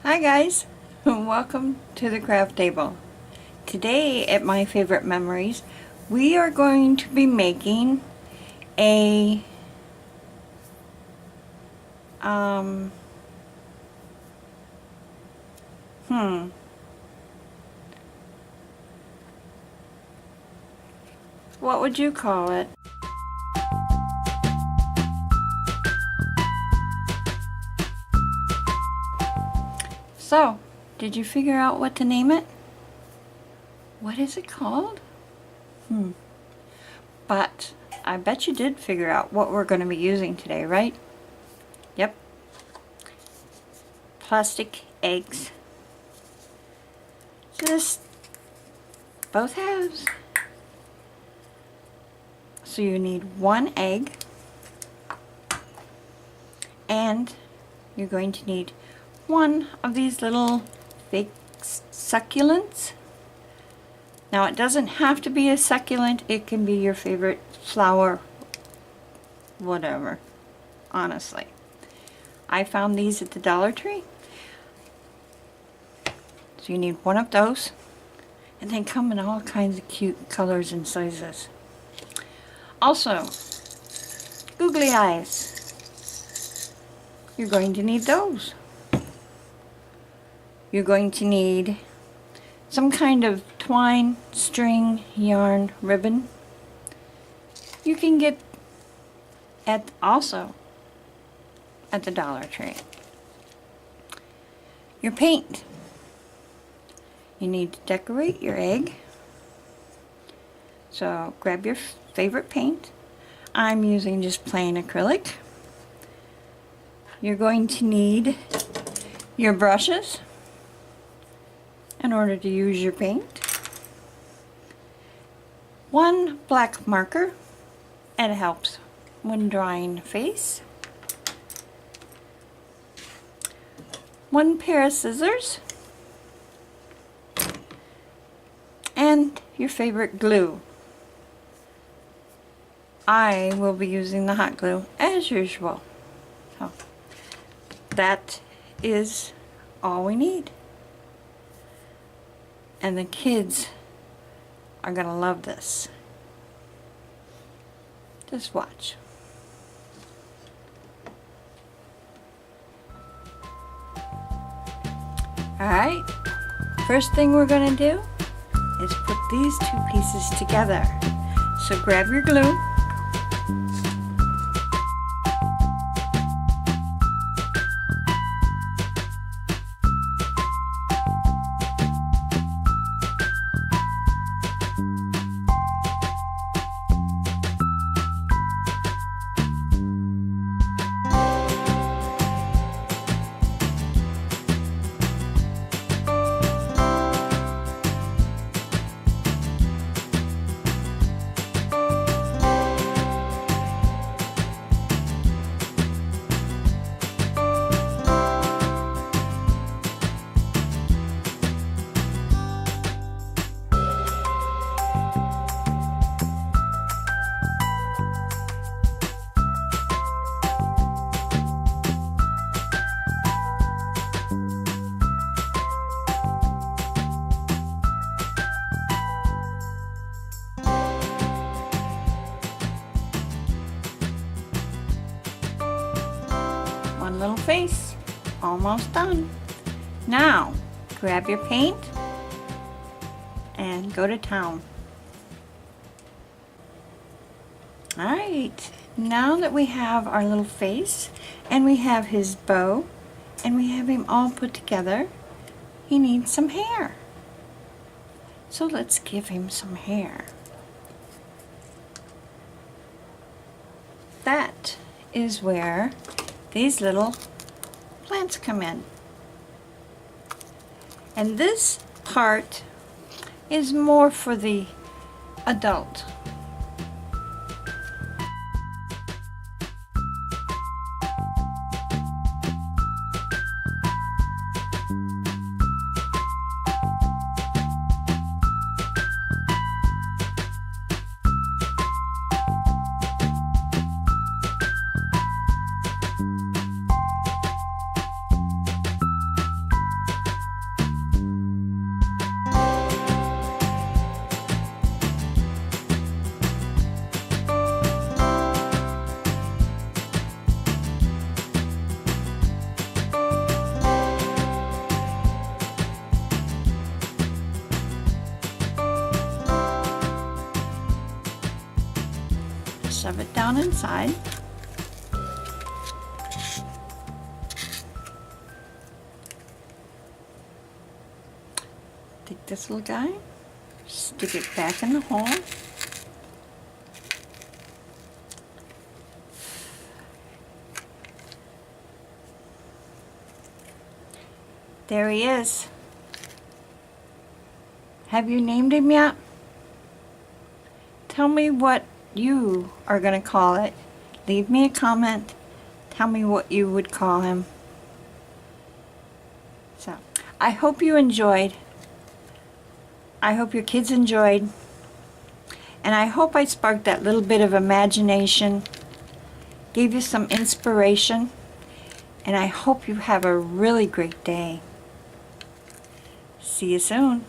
Hi guys, welcome to the craft table. Today at My Favorite Memories, we are going to be making a what would you call it? So, did you figure out what to name it? What is it called? But I bet you did figure out what we're going to be using today, right? Yep. Plastic eggs. Just both halves. So you need one egg, and you're going to need one of these little fake succulents. Now it doesn't have to be a succulent, it can be your favorite flower, whatever, honestly. I found these at the Dollar Tree. So you need one of those, and they come in all kinds of cute colors and sizes. Also, googly eyes. You're going to need those. You're going to need some kind of twine, string, yarn, ribbon. You can get also at the Dollar Tree. Your paint. You need to decorate your egg. So grab your favorite paint. I'm using just plain acrylic. You're going to need your brushes in order to use your paint. One black marker, and it helps when drawing face. One pair of scissors. And your favorite glue. I will be using the hot glue as usual. So that is all we need. And the kids are going to love this. Just watch. Alright, first thing we're going to do is put these two pieces together. So grab your glue. One little face, almost done. Now, grab your paint and go to town. Alright, now that we have our little face and we have his bow and we have him all put together, he needs some hair. So let's give him some hair. That is where these little plants come in. And this part is more for the adult. shove it down inside. Take this little guy, stick it back in the hole. There he is. Have you named him yet? Tell me what you are going to call it. Leave me a comment. Tell me what you would call him. So, I hope you enjoyed. I hope your kids enjoyed. And I hope I sparked that little bit of imagination, gave you some inspiration, and I hope you have a really great day. See you soon.